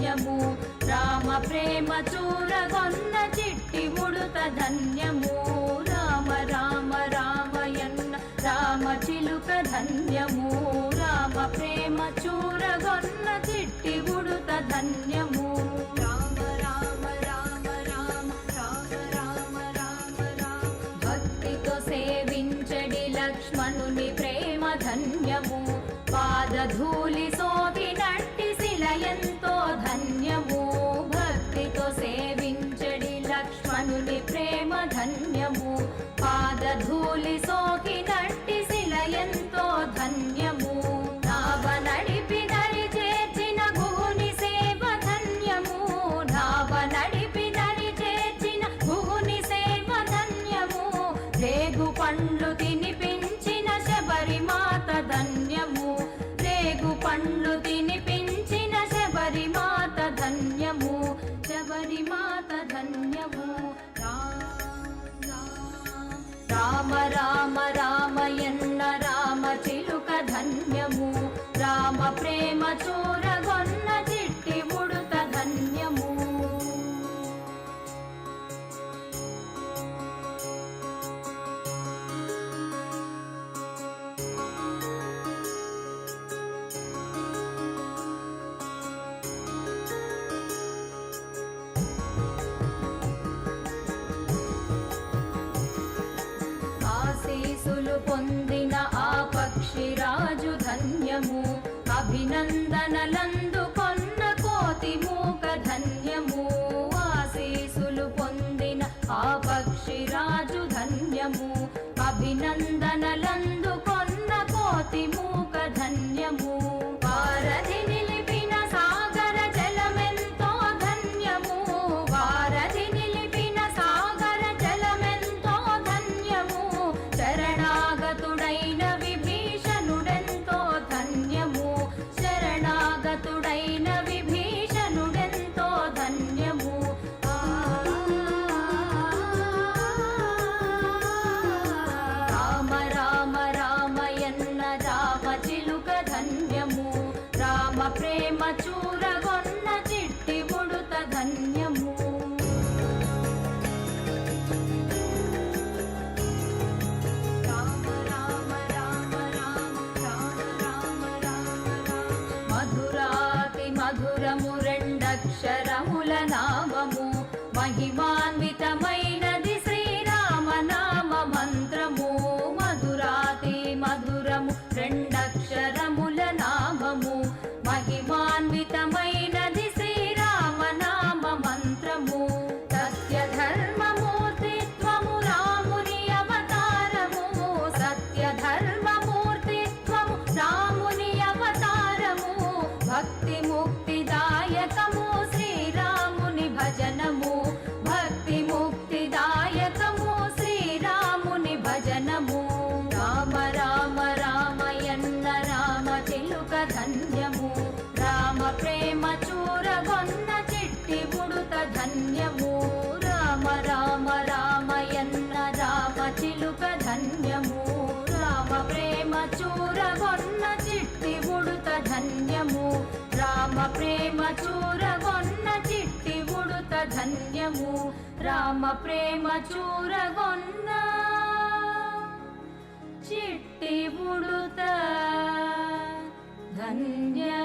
ధన్యము రామ ప్రేమ చూరగొన్న చిట్టి ఉడుత ధన్యము రామ రామ రామయన్న రామ చిలుక ధన్యము రామ ప్రేమ చూరగొన్న చిట్టి ఉడుత ధన్యము రామ రామ రామ రామ రామ రామ రామ రామ భక్తితో సేవించడి లక్ష్మణుని ప్రేమ ధన్యము పాదధూళి సోకినట్టి శిల ఎంతో ధన్యము భక్తితో సేవించడి లక్ష్మణుని ప్రేమ ధన్యము పాదధూళి సోకినట్టి శిల ఎంతో ధన్యము నావ నడిపి దరి చేర్చిన గుహుని సేవ ధన్యము నావ నడిపి దరి చేర్చిన గుహుని సేవ ధన్యము రేగు పండ్లు తినిపించిన శబరిమాత ధన్యము రేగు పండ్లు తినిపించిన శబరిమాత ధన్యము శబరిమాత ధన్యము రామ రామ రామయన్న రామ చిలుక ధన్యము రామ ప్రేమ చూరగొన్న చిట్టి ఉడుత ధన్యము ఆశీసులు పొందిన ఆ పక్షిరాజు ధన్యము అభినందనలందుకొన్న కోతి మూక ధన్యము ఆశీసులు పొందిన ఆ పక్షిరాజు ధన్యము అభినందనలందుకొన్న కోతి మూక ధన్యము వారధి నిలిపిన సాగర జలమెంతో ధన్యము వారధి నిలిపిన సాగర జలమెంతో ధన్యము శరణాగతుడైన విభీషణుడెంతో ధన్యము శరణాగతుడైన విభీషణుడెంతో ధన్యము రామ రామ రామయన్న రామ చిలుక ధన్యము రామ ప్రేమ చూరగొన్న చిట్టి ఉడుత ధన్యము మధురము రెండక్షరముల నామము మహిమాన్వితమైనది శ్రీరామ నామ మంత్రము మధురాతి మధురము రెండక్షరముల నామము మహిమాన్వితమైనది శ్రీరామ నామ మంత్రము సత్య ధర్మమూర్తిత్వము రాముని అవతారము సత్య ధర్మమూర్తిత్వము రాముని అవతారము భక్తి ముక్తిదాయకము శ్రీరాముని భజనము భక్తి ముక్తిదాయకము శ్రీరాముని భజనము రామ రామ రామయన్న రామ చిలుక ధన్యము రామ ప్రేమ చూరగొన్న చిట్టి ఉడుత ధన్యము రామ రామ రామయన్న రామ చిలుక ధన్యము రామ ప్రేమ చూరగొన్న చిట్టి ఉడుత ధన్యము రామ ప్రేమ చూరగొన్న చిట్టి ఉడుత ధన్యము రామ ప్రేమ చూరగొన్న చిట్టి ఉడుత ధన్యము